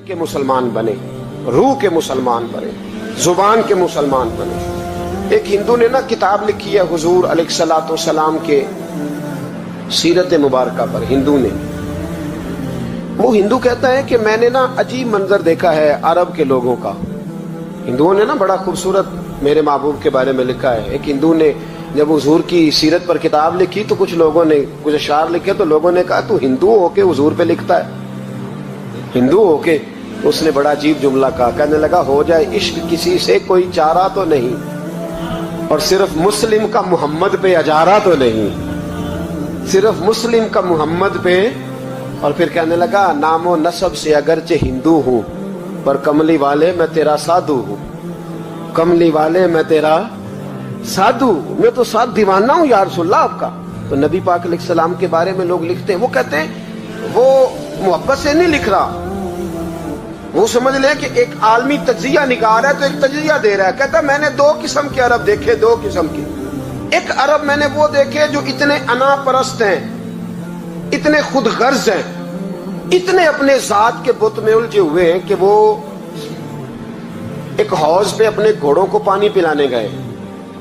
کے مسلمان بنے, روح کے مسلمان بنے, زبان کے مسلمان بنے. ایک ہندو نے نا کتاب لکھی ہے حضور علیہ الصلوۃ والسلام کے سیرت مبارکہ پر. ہندو نے, وہ ہندو کہتا ہے کہ میں نے نا عجیب منظر دیکھا ہے عرب کے لوگوں کا. ہندوؤں نے نا بڑا خوبصورت میرے محبوب کے بارے میں لکھا ہے. ایک ہندو نے جب حضور کی سیرت پر کتاب لکھی تو کچھ لوگوں نے کچھ اشعار لکھے تو لوگوں نے کہا تو ہندو ہو کے حضور پہ لکھتا ہے, ہندو ہو کے. اس نے بڑا عجیب جملہ کہا, کہنے لگا ہو جائے عشق کسی سے کوئی چارہ تو نہیں, اور صرف مسلم کا محمد پہ اجارہ تو نہیں, صرف مسلم کا محمد پہ. اور پھر کہنے لگا نام و نسب سے اگرچہ ہندو ہوں پر کملی والے میں تیرا سادھو ہوں, کملی والے میں تیرا سادھو, میں تو ساتھ دیوانہ ہوں یا رسول اللہ آپ کا. تو نبی پاک علیہ السلام کے بارے میں لوگ لکھتے ہیں, وہ کہتے ہیں وہ محبت سے نہیں لکھ رہا, وہ سمجھ لیں کہ ایک عالمی تجزیہ نگار ہے تو ایک تجزیہ دے رہا ہے. کہتا ہے میں نے دو قسم کے عرب دیکھے, دو قسم کے. ایک عرب میں نے وہ دیکھے جو اتنے انا پرست ہیں, اتنے خود غرض ہیں, اتنے اپنے ذات کے بت میں الجھے ہوئے ہیں کہ وہ ایک حوض پہ اپنے گھوڑوں کو پانی پلانے گئے,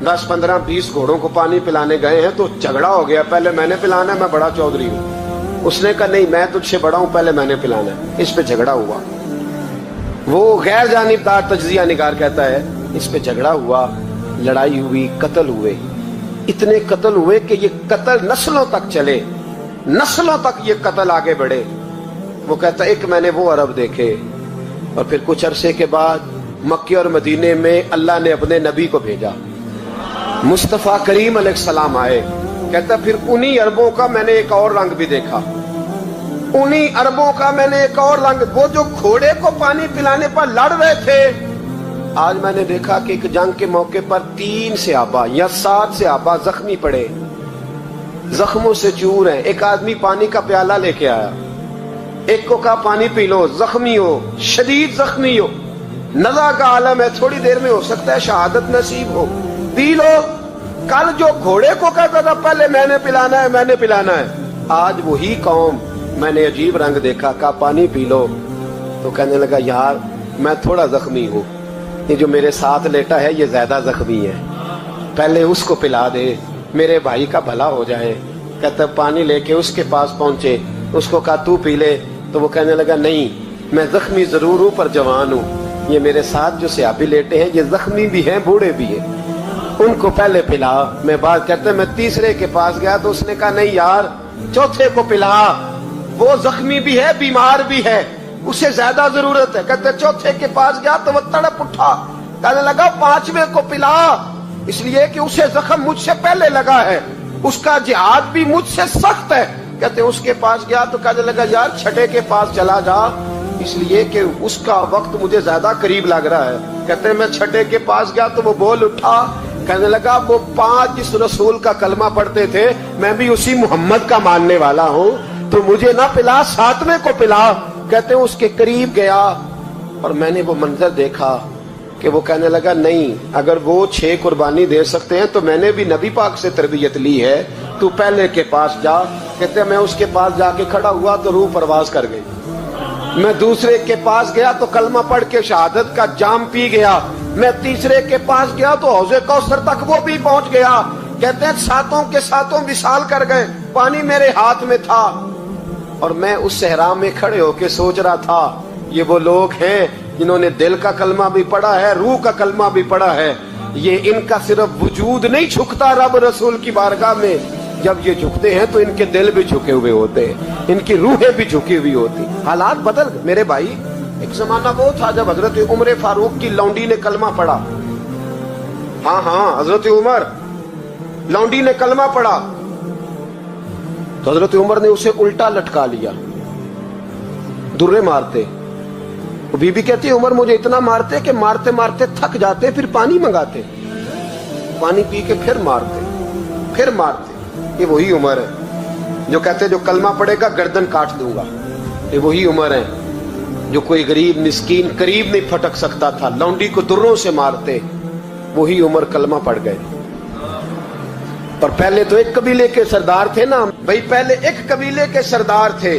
10 15 20 گھوڑوں کو پانی پلانے گئے ہیں. تو جھگڑا ہو گیا, پہلے میں نے پلانا ہے, میں بڑا چودھری ہوں. اس نے کہا نہیں میں تجھ سے بڑا ہوں, پہلے میں نے پلانا ہے. اس پہ جھگڑا ہوا. وہ غیر جانبدار تجزیہ نگار کہتا ہے اس پہ جھگڑا ہوا, لڑائی ہوئی, قتل ہوئے. اتنے قتل ہوئے کہ یہ قتل نسلوں تک چلے, نسلوں تک یہ قتل آگے بڑھے. وہ کہتا ہے ایک میں نے وہ عرب دیکھے. اور پھر کچھ عرصے کے بعد مکے اور مدینے میں اللہ نے اپنے نبی کو بھیجا, مصطفیٰ کریم علیہ السلام آئے. کہتا پھر انہی عربوں کا میں نے ایک اور رنگ بھی دیکھا, انہی عربوں کا میں نے ایک اور رنگ. وہ جو گھوڑے کو پانی پلانے پر لڑ رہے تھے, آج میں نے دیکھا کہ ایک جنگ کے موقع پر 3 صحابہ یا 7 صحابہ زخمی پڑے, زخموں سے چور ہیں. ایک آدمی پانی کا پیالہ لے کے آیا, ایک کو کہا پانی پی لو, زخمی ہو, شدید زخمی ہو, نزع کا عالم ہے, تھوڑی دیر میں ہو سکتا ہے شہادت نصیب ہو, پی لو. کل جو گھوڑے کو کہتا تھا پہلے میں نے پلانا ہے, میں نے پلانا ہے, آج وہی قوم میں نے عجیب رنگ دیکھا, کہا پانی پی لو. تو کہنے لگا یار میں تھوڑا زخمی ہوں, یہ جو میرے ساتھ لیٹا ہے یہ زیادہ زخمی ہے, پہلے اس کو پلا دے, میرے بھائی کا بھلا ہو جائے. کہتا پانی لے کے اس کے پاس پہنچے, اس کو کہا تو پی لے. تو وہ کہنے لگا نہیں میں زخمی ضرور ہوں پر جوان ہوں, یہ میرے ساتھ جو صحابی لیٹے ہیں یہ زخمی بھی ہیں بوڑھے بھی ہیں, ان کو پہلے پلا. میں بات کرتے میں تیسرے کے پاس گیا تو اس نے کہا نہیں یار چوتھے کو پلا, وہ زخمی بھی ہے بیمار بھی ہے, اسے زیادہ ضرورت ہے. کہتے چوتھے کے پاس گیا تو وہ تڑپ اٹھا, کہنے لگا 5ویں کو پلا, اس لیے کہ اسے زخم مجھ سے پہلے لگا ہے, اس کا جہاد بھی مجھ سے سخت ہے. کہتے اس کے پاس گیا تو کہنے لگا یار 6 کے پاس چلا جا, اس لیے کہ اس کا وقت مجھے زیادہ قریب لگ رہا ہے. کہتے میں 6 کے پاس گیا تو وہ بول اٹھا, کہنے لگا وہ 5 جس رسول کا کلمہ پڑھتے تھے میں بھی اسی محمد کا ماننے والا ہوں, تو مجھے نہ پلا 7ویں کو پلا. کہتے اس کے قریب گیا اور میں نے وہ منظر دیکھا کہ وہ کہنے لگا نہیں اگر وہ 6 قربانی دے سکتے ہیں تو میں نے بھی نبی پاک سے تربیت لی ہے, تو پہلے کے پاس جا. کہتے میں اس کے پاس جا کے کھڑا ہوا تو روح پرواز کر گئی. میں دوسرے کے پاس گیا تو کلمہ پڑھ کے شہادت کا جام پی گیا. میں تیسرے کے پاس گیا تو حوض کوثر تک وہ بھی پہنچ گیا. کہتے ہیں 7 کے 7 وصال کر گئے, پانی میرے ہاتھ میں تھا اور میں اس صحرا میں کھڑے ہو کے سوچ رہا تھا یہ وہ لوگ ہیں جنہوں نے دل کا کلمہ بھی پڑھا ہے, روح کا کلمہ بھی پڑھا ہے. یہ ان کا صرف وجود نہیں جھکتا رب رسول کی بارگاہ میں, جب یہ جھکتے ہیں تو ان کے دل بھی جھکے ہوئے ہوتے ہیں, ان کی روحیں بھی جھکی ہوئی ہوتی. حالات بدل گئے میرے بھائی. ایک زمانہ وہ تھا جب حضرت عمر فاروق کی لونڈی نے کلمہ پڑھا, ہاں حضرت عمر لونڈی نے کلمہ پڑھا تو حضرت عمر نے اسے الٹا لٹکا لیا, درے مارتے. بی بی کہتی عمر مجھے اتنا مارتے کہ مارتے مارتے تھک جاتے, پھر پانی منگاتے, پانی پی کے پھر مارتے. یہ وہی عمر ہے جو کہتے جو کلمہ پڑھے گا گردن کاٹ دوں گا. یہ وہی عمر ہے جو کوئی غریب مسکین قریب نہیں پھٹک سکتا تھا, لونڈی کو دروں سے مارتے. وہی عمر کلمہ پڑھ گئے. اور پہلے تو ایک قبیلے کے سردار تھے نا بھائی, پہلے ایک قبیلے کے سردار تھے,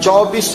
24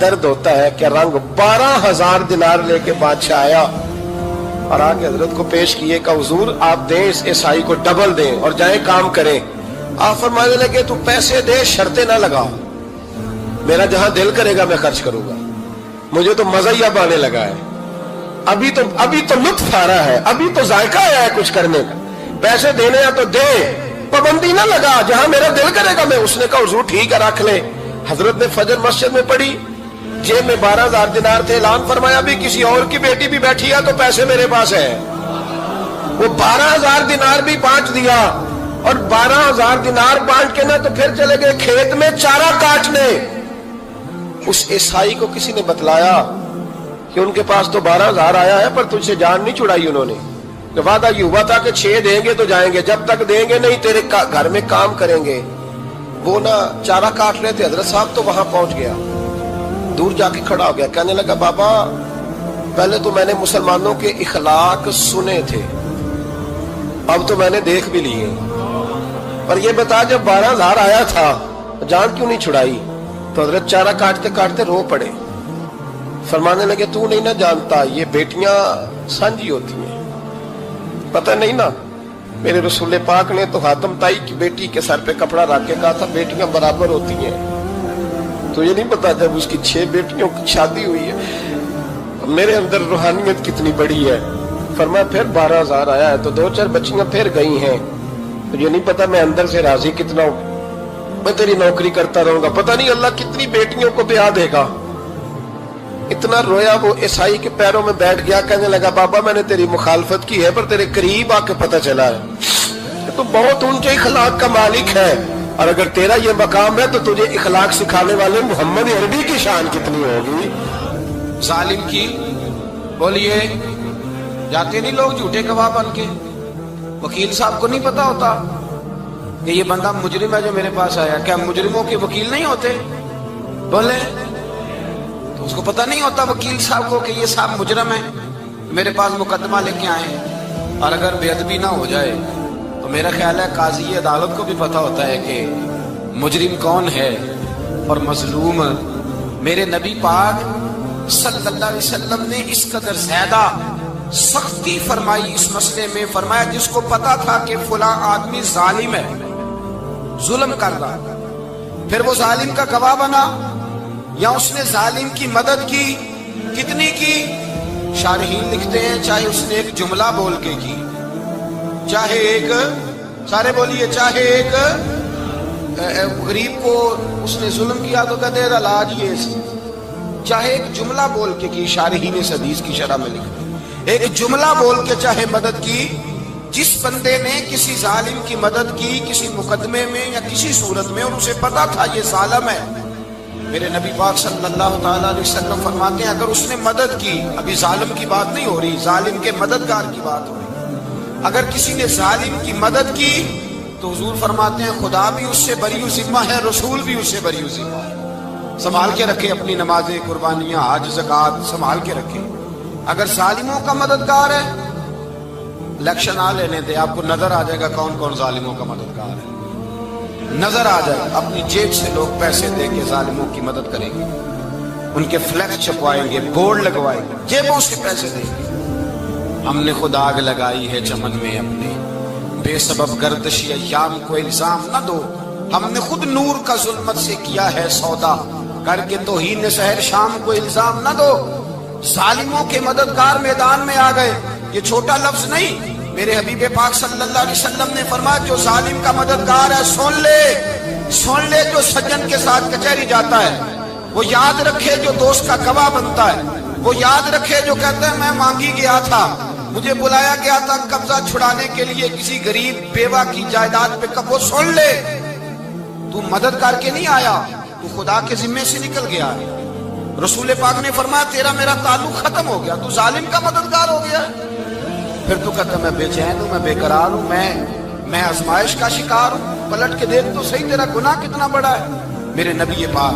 درد ہوتا ہے، کیا رنگ. 12,000 دینار لے کے بادشاہ آیا اور آگے حضرت کو پیش کیے کہ حضور آپ دیں اس عیسائی کو ڈبل دیں اور جائیں کام کریں. آپ فرمانے لگے تو پیسے دے، شرطیں نہ لگا، میرا جہاں دل کرے گا میں خرچ کروں گا، مجھے تو مزہ ہی اب آنے لگا ہے، ابھی تو لطف آ رہا ہے، ابھی تو ذائقہ آیا ہے کچھ کرنے کا، پیسے دینے ہیں تو دے، پابندی نہ لگا، جہاں میرا دل کرے گا میں. اس نے کہا حضور ٹھیک ہے رکھ لیں. حضرت نے فجر مسجد میں پڑھی، جیب میں 12,000 دینار تھے. اعلان فرمایا بھی کسی اور کی بیٹی بھی بیٹھی ہے تو پیسے میرے پاس ہے. وہ 12,000 دینار بھی بانٹ دیا اور 12,000 دینار بانٹ کے نا تو پھر چلے گئے کھیت میں چارہ کاٹنے. اس عیسائی کو کسی نے بتلایا کہ ان کے پاس تو 12,000 آیا ہے پر تجھ سے جان نہیں چھڑائی انہوں نے. وعدہ یہ ہوا تھا کہ 6 دیں گے تو جائیں گے، جب تک دیں گے نہیں تیرے گھر میں کام کریں گے. وہ نا چارہ کاٹ رہے تھے، حضرت صاحب تو وہاں پہنچ گیا، دور جا کے کھڑا ہو گیا، کہنے لگا بابا پہلے تو میں نے مسلمانوں کے اخلاق سنے تھے، اب تو میں نے دیکھ بھی لیے، پر یہ بتا جب 12,000 آیا تھا جان کیوں نہیں چھڑائی؟ تو حضرت چارہ کاٹتے کاٹتے رو پڑے. فرمانے لگے تو نہیں نہ جانتا یہ بیٹیاں سانجھی ہوتی ہیں، پتہ نہیں نا. میرے رسول پاک نے تو حاتم تائی کی بیٹی کے سر پہ کپڑا رکھ کے کہا تھا بیٹیاں برابر ہوتی ہیں. تو یہ نہیں پتا جب اس کی 6 بیٹیوں کی شادی ہوئی ہے میرے اندر روحانیت کتنی بڑی ہے. فرمایا پھر 12,000 آیا ہے تو 2-4 بچیاں پھر گئی ہیں، تو یہ نہیں پتا میں اندر سے راضی کتنا ہوں، میں تیری نوکری کرتا رہوں گا، پتہ نہیں اللہ کتنی بیٹیوں کو بیاہ دے گا. اتنا رویا وہ عیسائی کے پیروں میں بیٹھ گیا، کہنے لگا بابا میں نے تیری مخالفت کی ہے پر تیرے قریب آ کے پتہ چلا ہے تو بہت اونچے اخلاق کا مالک ہے، اور اگر تیرا یہ مقام ہے تو تجھے اخلاق سکھانے والے محمد عربی کی شان کتنی ہوگی. ظالم کی بولیے جاتے نہیں لوگ جھوٹے گواہ بن کے. وکیل صاحب کو نہیں پتا ہوتا کہ یہ بندہ مجرم ہے جو میرے پاس آیا، کیا مجرموں کے وکیل نہیں ہوتے؟ بولے تو اس کو پتہ نہیں ہوتا وکیل صاحب کو کہ یہ صاحب مجرم ہے، میرے پاس مقدمہ لے کے آئے. اور اگر بے ادبی نہ ہو جائے تو میرا خیال ہے قاضی عدالت کو بھی پتہ ہوتا ہے کہ مجرم کون ہے اور مظلوم. میرے نبی پاک صلی اللہ علیہ وسلم نے اس قدر زیادہ سختی فرمائی اس مسئلے میں. فرمایا جس کو پتا تھا کہ فلاں آدمی ظالم ہے، ظلم کر رہا، پھر وہ ظالم کا گواہ بنا یا اس نے ظالم کی مدد کی، کتنی کی؟ شارحین لکھتے ہیں چاہے اس نے ایک جملہ بول کے کی، چاہے ایک، سارے بولیے، چاہے ایک غریب کو اس نے ظلم کیا تو کہتے ہیں علاج یہ سی، چاہے ایک جملہ بول کے کی. شارحین اس حدیث کی شرح میں لکھتے ہیں ایک جملہ بول کے چاہے مدد کی. جس بندے نے کسی ظالم کی مدد کی کسی مقدمے میں یا کسی صورت میں اور اسے پتا تھا یہ ظالم ہے، میرے نبی پاک صلی اللہ تعالیٰ علیہ وسلم فرماتے ہیں اگر اس نے مدد کی، ابھی ظالم کی بات نہیں ہو رہی، ظالم کے مددگار کی بات ہو رہی، اگر کسی نے ظالم کی مدد کی تو حضور فرماتے ہیں خدا بھی اس سے بری و ذمہ ہے، رسول بھی اس سے بری و ذمہ ہے. سنبھال کے رکھے اپنی نمازیں، قربانیاں، حج، زکوٰۃ سنبھال کے رکھے. اگر ظالموں کا مددگار ہے، الیکشن آ لینے دے، آپ کو نظر آ جائے گا کون کون ظالموں کا مددگار ہے، نظر آ جائے گا. اپنی جیب سے لوگ پیسے دے کے ظالموں کی مدد کریں گے، ان کے فلیکس چھپوائیں گے، بورڈ لگوائیں گے، جیبوں سے پیسے دیں گے. ہم نے خود آگ لگائی ہے چمن میں اپنے، بے سبب گردشی ایام کو الزام نہ دو، ہم نے خود نور کا ظلمت سے کیا ہے سودا، کر کے توہین سحر شام کو الزام نہ دو. ظالموں کے مددگار میدان میں آ گئے. یہ چھوٹا لفظ نہیں، میرے حبیب پاک صلی اللہ علیہ وسلم نے فرمایا جو ظالم کا مددگار ہے سن لے جو سجن کے ساتھ کچہری جاتا ہے، وہ یاد رکھے جو دوست کا گواہ بنتا ہے، وہ یاد رکھے جو کہتا ہے میں مانگی گیا تھا، مجھے بلایا گیا تھا قبضہ چھڑانے کے لیے کسی غریب بیوہ کی جائیداد پہ، وہ سن لے تو مدد کر کے نہیں آیا، تو خدا کے ذمے سے نکل گیا. رسول پاک نے فرمایا تیرا میرا تعلق ختم ہو گیا، تو ظالم کا مددگار ہو گیا. پھر تو کہتا میں بے چین ہوں، میں بے قرار ہوں، میں آزمائش کا شکار ہوں. پلٹ کے دیکھ تو صحیح تیرا گناہ کتنا بڑا ہے. میرے نبی پاک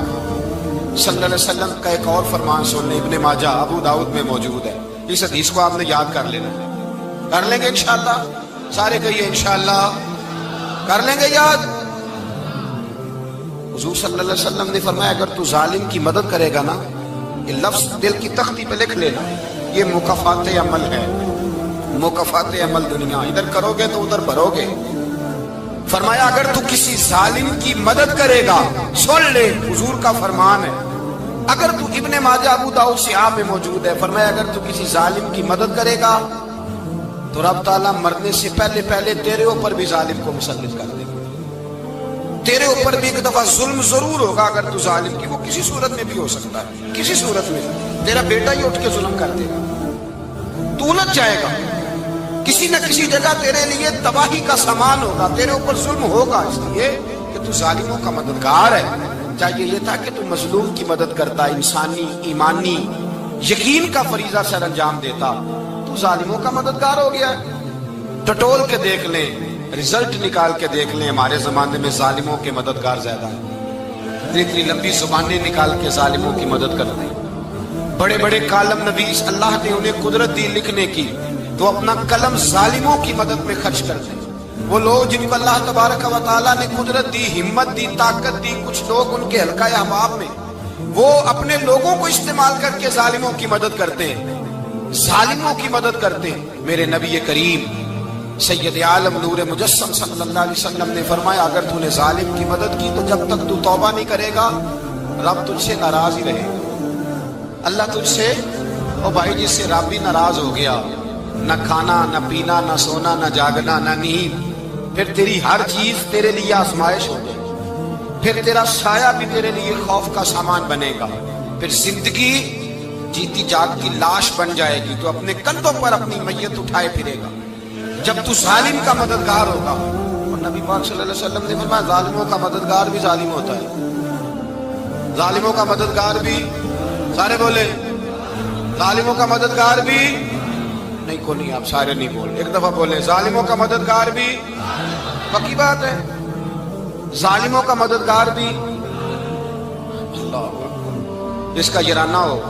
صلی اللہ علیہ وسلم کا ایک اور فرمان سننے، ابن ماجہ ابو داؤد میں موجود ہے. اس حدیث کو آپ نے یاد کر لینا، کر لیں گے انشاءاللہ، سارے کہیے انشاءاللہ کر لیں گے یاد. حضور صلی اللہ علیہ وسلم نے فرمایا اگر تو ظالم کی مدد کرے گا نا، یہ لفظ دل کی تختی پہ لکھ لینا، یہ مکافات عمل ہے، مکافات عمل دنیا، ادھر کرو گے تو ادھر بھرو گے۔ فرمایا اگر تو کسی ظالم کی مدد کرے گا، سن لے حضور کا فرمان ہے، اگر تو ابن ماجہ ابو داؤد صحاح میں موجود ہے، فرمایا اگر تو کسی ظالم کی مدد کرے گا تو رب تعالیٰ مرنے سے پہلے پہلے تیرے اوپر بھی ظالم کو مسلط کر دے گا، تیرے اوپر بھی ایک دفعہ ظلم ضرور ہوگا اگر تو ظالم کی، وہ کسی صورت میں بھی ہو سکتا ہے، کسی صورت میں تیرا بیٹا ہی اٹھ کے ظلم کر دے گا، تو الجھ جائے گا، کسی نہ کسی جگہ تیرے لیے تباہی کا سامان ہوگا، تیرے اوپر ظلم ہوگا، اس لیے کہ تو ظالموں کا مددگار ہے۔ چاہیے یہ تھا کہ تو مظلوم کی مدد کرتا، انسانی ایمانی یقین کا فریضہ سر انجام دیتا، تو ظالموں کا مددگار ہو گیا۔ ٹٹول کے دیکھ لیں، رزلٹ نکال کے دیکھ لیں، ہمارے زمانے میں ظالموں کے مددگار زیادہ ہیں، اتنی لمبی زبانیں نکال کے ظالموں کی مدد کرتے ہیں، بڑے بڑے کالم نویس اللہ نے انہیں قدرت دی لکھنے کی، تو اپنا قلم ظالموں کی مدد میں خرچ کرتے ہیں۔ وہ لوگ جن کو اللہ تبارک و تعالیٰ نے قدرت دی، ہمت دی، طاقت دی، کچھ لوگ ان کے حلقہ احباب میں وہ اپنے لوگوں کو استعمال کر کے ظالموں کی مدد کرتے ہیں، ظالموں کی مدد کرتے ہیں۔ میرے نبی کریم سید عالم نور مجسم صلی اللہ علیہ وسلم نے فرمایا اگر تو نے ظالم کی مدد کی تو جب تک تو توبہ نہیں کرے گا رب تجھ سے ناراض ہی رہے گا، اللہ تجھ سے، او بھائی جس سے رب بھی ناراض ہو گیا، نہ کھانا نہ پینا نہ سونا نہ جاگنا نہ نیند، پھر تیری ہر چیز تیرے لیے آزمائش ہو جائے گی، پھر تیرا سایہ بھی تیرے لیے خوف کا سامان بنے گا، پھر زندگی جیتی جاگتی لاش بن جائے گی، تو اپنے کندھوں پر اپنی میت اٹھائے پھرے گا جب تو ظالم کا مددگار ہوگا۔ اور نبی پاک صلی اللہ علیہ وسلم نے فرمایا ظالموں کا مددگار بھی ظالم ہوتا ہے، ظالموں کا مددگار بھی، سارے بولے ظالموں کا مددگار بھی، نہیں کو نہیں، آپ سارے نہیں بول، ایک دفعہ بولے ظالموں کا مددگار بھی، پکی بات ہے، ظالموں کا مددگار بھی۔ اللہ جس کا یارانہ ہو،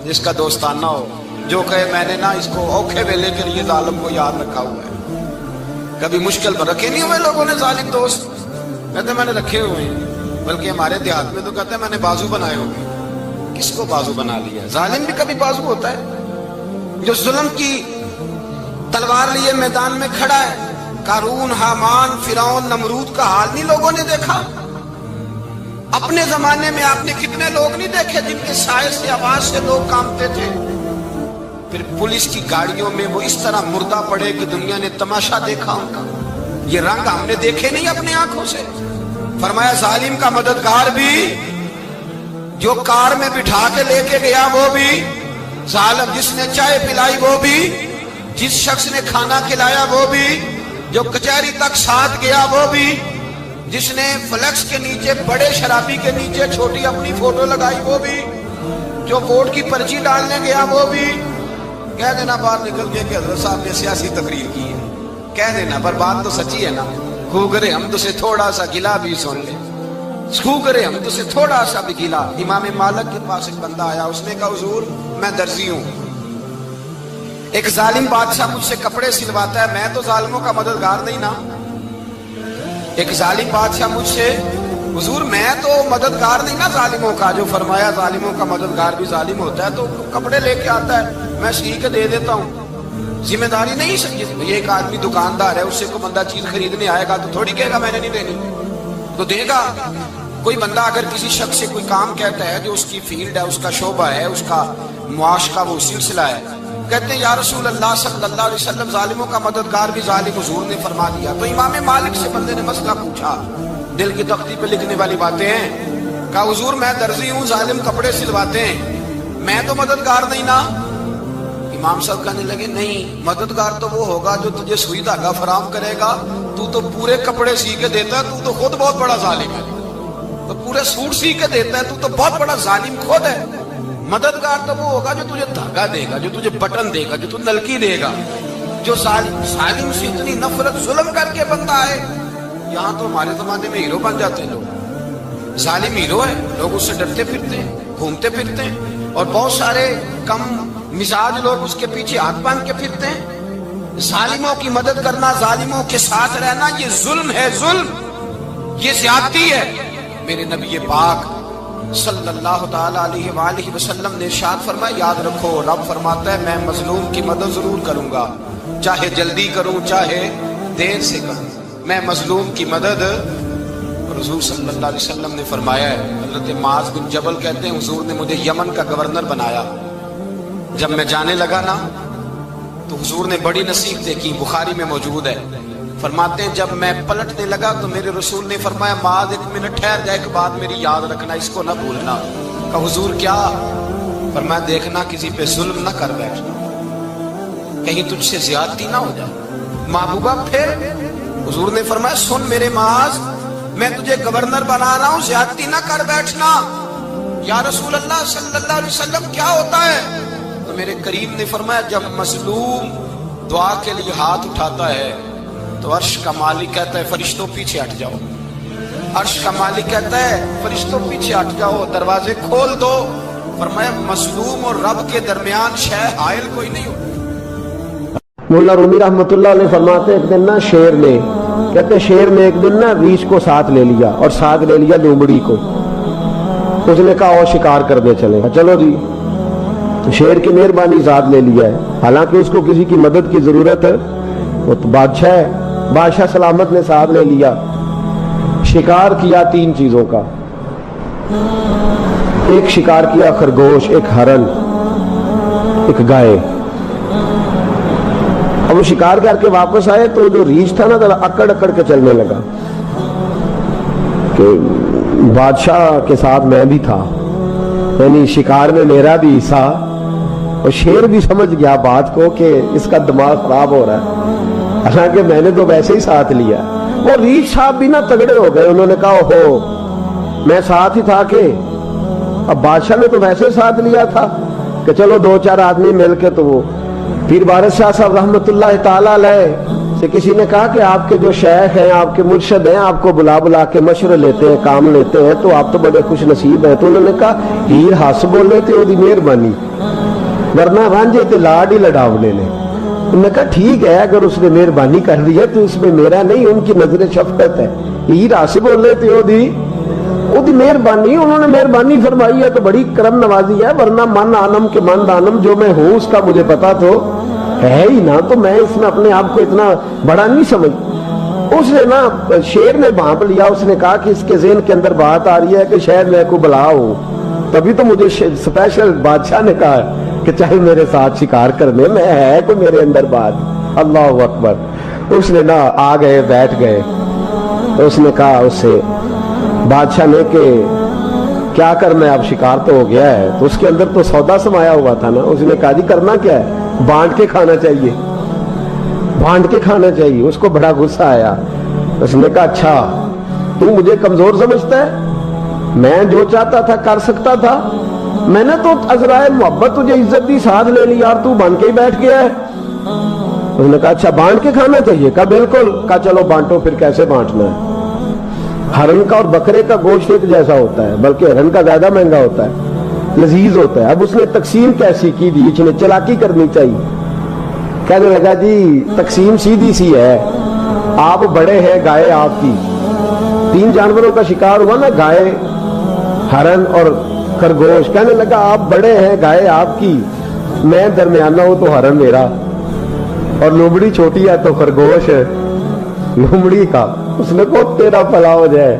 جس کا دوستانہ ہو، جو کہے میں نے نا اس کو اوکھے ویلے کے لیے ظالم کو یاد رکھا ہوا ہے، کبھی مشکل پر رکھے نہیں ہوئے لوگوں نے ظالم دوست، کہتے میں نے رکھے ہوئے ہیں، بلکہ ہمارے دیہات میں تو کہتے ہیں میں نے بازو بنائے ہوئے۔ کس کو بازو بنا لیا؟ ظالم بھی کبھی بازو ہوتا ہے، جو ظلم کی تلوار لیے میدان میں کھڑا ہے۔ قارون، حامان، فرعون، نمرود کا حال نہیں لوگوں نے دیکھا؟ اپنے زمانے میں آپ نے کتنے لوگ نہیں دیکھے جن کے سائے سے، آواز سے لوگ کانپتے تھے؟ پھر پولیس کی گاڑیوں میں وہ اس طرح مردہ پڑے کہ دنیا نے تماشا دیکھا ان کا، یہ رنگ ہم نے دیکھے نہیں اپنے آنکھوں سے۔ فرمایا ظالم کا مددگار بھی، جو کار میں بٹھا کے لے کے گیا وہ بھی ظالم، جس نے چائے پلائی وہ بھی، جس شخص نے کھانا کھلایا وہ بھی، جو کچہری تک ساتھ گیا وہ بھی، جس نے فلیکس کے نیچے، بڑے شرابی کے نیچے چھوٹی اپنی فوٹو لگائی وہ بھی، جو ووٹ کی پرچی ڈالنے گیا وہ بھی۔ کہہ دینا باہر نکل کے کہ حضرت صاحب نے سیاسی تقریر کی ہے، کہہ دینا، پر بات تو سچی ہے نا۔ خو کرے ہم تو سے تھوڑا سا گلا بھی سن لے، خو کرے ہم تو سے تھوڑا سا بھی گلا۔ امام مالک کے پاس ایک بندہ آیا، اس نے کہا حضور میں درزی ہوں، ایک ظالم بادشاہ مجھ سے کپڑے سلواتا ہے، میں تو ظالموں کا مددگار نہیں نا۔ ایک ظالم بادشاہ مجھ سے، حضور میں تو مددگار نہیں نا ظالموں کا، جو فرمایا ظالموں کا مددگار بھی ظالم ہوتا ہے، تو کپڑے لے کے آتا ہے میں سی کے دے دیتا ہوں، ذمہ داری نہیں سمجھی۔ یہ ایک آدمی دکاندار ہے، اس سے کوئی بندہ چیز خریدنے آئے گا تو تھوڑی کہے گا میں نے نہیں دینی، تو دے گا۔ کوئی بندہ اگر کسی شخص سے کوئی کام کہتا ہے جو اس کی فیلڈ ہے، اس کا شعبہ ہے، اس کا معاش کا وہ سلسلہ ہے، کہتے ہیں یا رسول اللہ صلی اللہ علیہ وسلم ظالموں کا مددگار بھی ظالم، حضور نے فرما دیا۔ تو امام مالک سے بندے نے مسئلہ پوچھا، دل کی تختی پہ لکھنے والی باتیں ہیں، کہا حضور میں درزی ہوں، ظالم کپڑے سلواتے ہیں، میں تو مددگار نہیں نا۔ امام صاحب کہنے لگے نہیں، مددگار تو وہ ہوگا جو تجھے سوئی دھاگا فراہم کرے گا، تو پورے کپڑے سی کے دیتا ہے، تو خود بہت بڑا ظالم ہے، تو پورے سوٹ سی کے دیتا ہے، تو بہت بڑا ظالم خود ہے۔ مددگار تو وہ ہوگا جو تجھے دھاگا دے گا، جو تجھے بٹن دے گا، جو تجھے نلکی دے گا۔ جو ظالم سے اتنی نفرت ظلم کر کے بندہ ہے، یہاں تو ہمارے زمانے میں ہیرو بن جاتے ہیں لوگ، ظالم ہیرو ہے، لوگ اس سے ڈرتے پھرتے ہیں، گھومتے پھرتے ہیں، اور بہت سارے کم مزاج لوگ اس کے پیچھے ہاتھ باندھ کے پھرتے ہیں۔ ظالموں کی مدد کرنا، ظالموں کے ساتھ رہنا، یہ ظلم ہے، ظلم، یہ زیادتی ہے۔ میرے نبی پاک صلی اللہ تعالی علیہ وآلہ وسلم نے ارشاد فرمایا یاد رکھو رب فرماتا ہے میں مظلوم کی مدد ضرور کروں گا، چاہے جلدی کروں چاہے دیر سے کروں، میں مظلوم کی مدد۔ حضور صلی اللہ علیہ وسلم نے فرمایا ہے، حضرت معاذ بن جبل کہتے ہیں حضور نے مجھے یمن کا گورنر بنایا، جب میں جانے لگا نا تو حضور نے بڑی نصیحت دیکھی، بخاری میں موجود ہے، فرماتے ہیں جب میں پلٹنے لگا تو میرے رسول نے فرمایا معاذ ایک منٹ ٹھہر جا، ایک بات میری یاد رکھنا، اس کو نہ بھولنا۔ کہا حضور کیا؟ فرمایا دیکھنا کسی پہ ظلم نہ کر بیٹھنا، کہیں تجھ سے زیادتی نہ ہو جائے۔ محبوبہ پھر حضور نے فرمایا سن میرے معاذ میں تجھے گورنر بنا رہا ہوں، زیادتی نہ کر بیٹھنا۔ یا رسول اللہ صلی اللہ علیہ وسلم کیا ہوتا ہے؟ تو میرے کریم نے فرمایا جب مظلوم دعا کے لیے ہاتھ اٹھاتا ہے تو عرش کا مالک کہتا ہے فرشتوں پیچھے ہٹ جاؤ، عرش کا مالک کہتا ہے فرشتوں پیچھے ہٹ جاؤ، دروازے کھول دو۔ فرمایا مظلوم اور رب کے درمیان شے حائل کوئی نہیں ہوتا۔ مولا رومی رحمت اللہ علیہ فرماتے ایک دن نا شیر نے کہتے شیر نے ایک دن نا ریچھ کو ساتھ لے لیا اور ساتھ لے لیا لومڑی کو، اس نے کہا اور شکار کرنے چلے، چلو جی، شیر کی مہربانی ساتھ لے لیا ہے، حالانکہ اس کو کسی کی مدد کی ضرورت ہے، وہ تو بادشاہ ہے، بادشاہ سلامت نے ساتھ لے لیا، شکار کیا 3 چیزوں کا، ایک شکار کیا خرگوش، ایک ہرن، ایک گائے۔ اب وہ شکار کر کے واپس آئے تو جو ریچھ تھا نا ذرا اکڑ اکڑ کے چلنے لگا کہ بادشاہ کے ساتھ میں بھی تھا، یعنی شکار میں میرا بھی حصہ، اور شیر بھی سمجھ گیا بات کو کہ اس کا دماغ خراب ہو رہا ہے، حالانکہ میں نے تو ویسے ہی ساتھ لیا۔ وہ ریچھ صاحب بھی نا تگڑے ہو گئے، انہوں نے کہا اوہو میں ساتھ ہی تھا کہ اب بادشاہ نے تو ویسے ساتھ لیا تھا کہ چلو 2-4 آدمی مل کے تو وہ پیر وارث شاہ صاحب رحمت اللہ تعالیٰ علیہ سے کسی نے کہا کہ آپ کے جو شیخ ہیں آپ کے مرشد ہیں آپ کو بلا بلا کے مشورے لیتے ہیں کام لیتے ہیں تو آپ تو بڑے خوش نصیب ہیں، تو انہوں نے کہا ہیر ہس بولے تے وہ مہربانی ورنہ رانجے تے لاڈ ہی لڑاو لے لے۔ انہوں نے کہا ٹھیک ہے اگر اس نے مہربانی کر دی ہے تو اس میں میرا نہیں، ان کی نظر شفقت ہے، ہیر ہس بولے تے وہ دی مہربانی، انہوں نے مہربانی فرمائی ہے تو بڑی کرم نوازی ہے، ورنہ من آنم کے من دانم جو میں ہوں اس کا مجھے پتا تو ہے ہی نا، تو میں اس میں اپنے آپ کو اتنا بڑا نہیں سمجھ۔ اس نے نا شیر نے بھانپ لیا، اس نے کہا کہ اس کے ذہن کے اندر بات آ رہی ہے کہ شاید میں کو بلا ہوں، تبھی تو مجھے سپیشل بادشاہ نے کہا کہ چاہے میرے ساتھ شکار کرنے میں ہے کوئی میرے اندر بات۔ اللہ اکبر۔ اس نے نا آ گئے بیٹھ گئے، تو اس نے کہا اس سے بادشاہ نے کہ کیا کرنا ہے، اب شکار تو ہو گیا ہے، تو اس کے اندر تو سودا سمایا ہوا تھا نا، اس نے کہا جی کرنا کیا ہے، بانٹ کے کھانا چاہیے، بانٹ کے کھانا چاہیے۔ اس کو بڑا غصہ آیا، اس نے کہا اچھا تو مجھے کمزور سمجھتا ہے، میں جو چاہتا تھا کر سکتا تھا، میں نے تو عذرائے محبت تجھے عزت دی ساتھ لے لی اور تو بن کے ہی بیٹھ گیا ہے۔ اس نے کہا اچھا بانٹ کے کھانا چاہیے، کہا بالکل، کہا چلو بانٹو، پھر کیسے بانٹنا ہے؟ ہرن کا اور بکرے کا گوشت ایک جیسا ہوتا ہے، بلکہ ہرن کا زیادہ مہنگا ہوتا ہے، لذیذ ہوتا ہے۔ اب اس نے تقسیم کیسی کی دی، اس نے چلاکی کرنی چاہیے، کہنے لگا جی تقسیم سیدھی سی ہے، آپ بڑے ہیں، گائے آپ کی، 3 جانوروں کا شکار ہوا نا، گائے، ہرن اور خرگوش، کہنے لگا آپ بڑے ہیں، گائے آپ کی، میں درمیانہ ہوں تو ہرن میرا، اور لومڑی چھوٹی ہے تو خرگوش ہے لومڑی کا۔ اس نے کہا تیرا بھلا ہو جائے،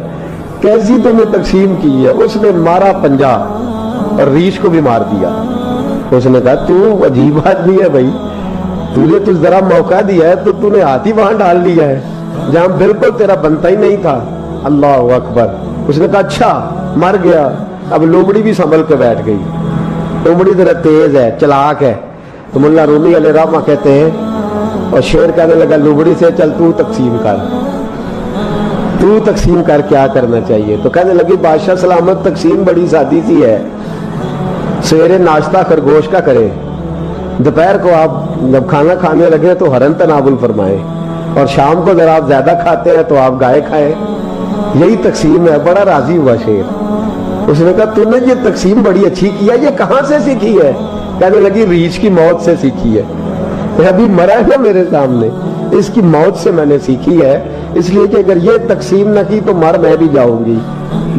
کیسی تم نے تقسیم کی ہے؟ اس نے مارا پنجا اور ریچھ کو بھی مار دیا۔ اس نے کہا تو عجیب آدمی ہے بھائی، تجھے تو ذرا موقع دیا ہے تو تو نے ہاتھ ہی وہاں ڈال لیا ہے جہاں بالکل تیرا بنتا ہی نہیں تھا۔ اللہ اکبر۔ اس نے کہا اچھا مر گیا۔ اب لومڑی بھی سنبھل کے بیٹھ گئی، لومڑی ذرا تیز ہے، چلاک ہے، تو مولا رومی علیہ رحمہ کہتے ہیں، اور شیر کہنے لگا لومڑی سے چل تو تقسیم کر، تو تقسیم کر کیا کرنا چاہیے؟ تو کہنے لگی بادشاہ سلامت تقسیم بڑی سادی سی ہے، سویرے ناشتہ خرگوش کا کرے، دوپہر کو آپ جب کھانا کھانے لگے تو ہرن تناول فرمائے، اور شام کو ذرا آپ زیادہ کھاتے ہیں تو آپ گائے کھائیں، یہی تقسیم ہے۔ بڑا راضی ہوا شیر۔ اس نے کہا تو نے یہ تقسیم بڑی اچھی کی ہے، یہ کہاں سے سیکھی ہے؟ کہنے لگی ریچھ کی موت سے سیکھی ہے، ابھی مرا ہے نا میرے سامنے، اس کی موت سے میں نے سیکھی ہے، اس لیے کہ اگر یہ تقسیم نہ کی تو مر میں بھی جاؤں گی۔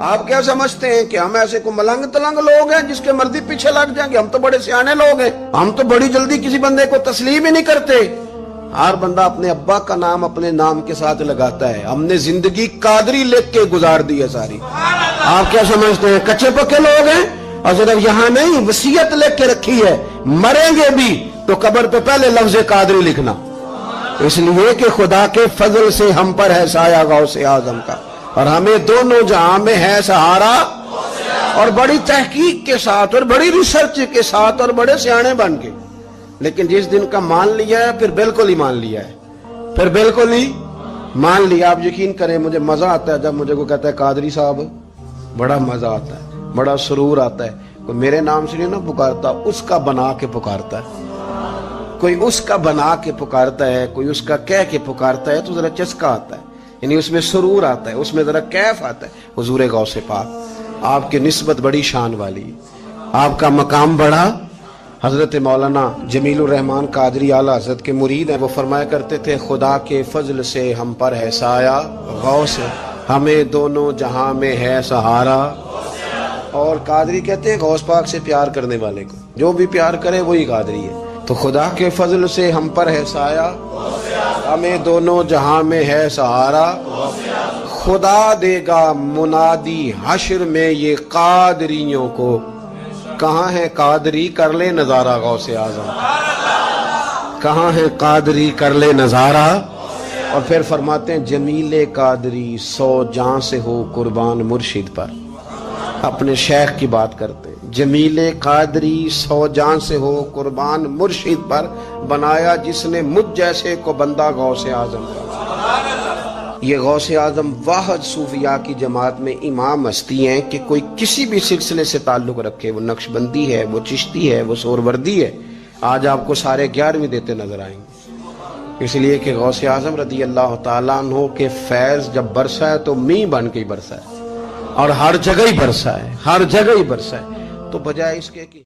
آپ کیا سمجھتے ہیں کہ ہم ایسے کو ملنگ تلنگ لوگ ہیں جس کے مرضی پیچھے لگ جائیں گے؟ ہم تو بڑے سیانے لوگ ہیں، ہم تو بڑی جلدی کسی بندے کو تسلیم ہی نہیں کرتے۔ ہر بندہ اپنے ابا کا نام اپنے نام کے ساتھ لگاتا ہے۔ ہم نے زندگی قادری لکھ کے گزار دی ہے ساری۔ آپ کیا سمجھتے ہیں کچے پکے لوگ ہیں؟ اور صرف یہاں نہیں، وصیت لکھ کے رکھی ہے، مریں گے بھی تو قبر پہ پہلے لفظ قادری لکھنا، اس لیے کہ خدا کے فضل سے ہم پر ہے سایہ غوث اعظم کا، اور ہمیں دونوں جہاں میں ہے سہارا۔ اور بڑی تحقیق کے ساتھ اور بڑی ریسرچ کے ساتھ اور بڑے سیانے بن کے، لیکن جس دن کا مان لیا ہے پھر بالکل ہی مان لیا ہے، پھر بالکل ہی مان لیا۔ آپ یقین کریں مجھے مزہ آتا ہے جب مجھے کوئی کہتا ہے قادری صاحب، بڑا مزہ آتا ہے، بڑا سرور آتا ہے۔ کوئی میرے نام سے نہیں نہ پکارتا، اس کا بنا کے پکارتا ہے، کوئی اس کا بنا کے پکارتا ہے، کوئی اس کا کہہ کے پکارتا ہے، تو ذرا چسکا آتا ہے، یعنی اس میں سرور آتا ہے، اس میں ذرا کیف آتا ہے۔ حضور غوث پاک آپ کی نسبت بڑی شان والی ہے، آپ کا مقام بڑا۔ حضرت مولانا جمیل الرحمان قادری اعلیٰ حضرت کے مرید ہیں، وہ فرمایا کرتے تھے خدا کے فضل سے ہم پر ہے سایہ غوث، ہمیں دونوں جہاں میں ہے سہارا۔ اور قادری کہتے ہیں غوث پاک سے پیار کرنے والے کو جو بھی پیار کرے وہی قادری ہے۔ تو خدا کے فضل سے ہم پر ہے سایہ، ہمیں دونوں جہاں میں ہے سہارا، خدا دے گا منادی حشر میں یہ قادریوں کو، کہاں ہے قادری کر لے نظارہ غوث اعظم، کہاں ہے قادری کر لے نظارہ۔ اور پھر فرماتے ہیں جمیل قادری 100 جان سے ہو قربان مرشد پر، اپنے شیخ کی بات کرتے ہیں، جمیل قادری 100 جان سے ہو قربان مرشد پر، بنایا جس نے مجھ جیسے کو بندہ غوث اعظم کا۔ یہ غوث اعظم واحد صوفیاء کی جماعت میں امام ہستی ہیں کہ کوئی کسی بھی سلسلے سے تعلق رکھے، وہ نقشبندی ہے، وہ چشتی ہے، وہ سہروردی ہے، آج آپ کو سارے 11ویں دیتے نظر آئیں گے۔ اس لیے کہ غوث اعظم رضی اللہ تعالیٰ عنہ کے فیض جب برسا ہے تو می بن کے ہی برسا ہے، اور ہر جگہ ہی برسا ہے، ہر جگہ ہی برسا ہے۔ تو بجائے اس کے کہ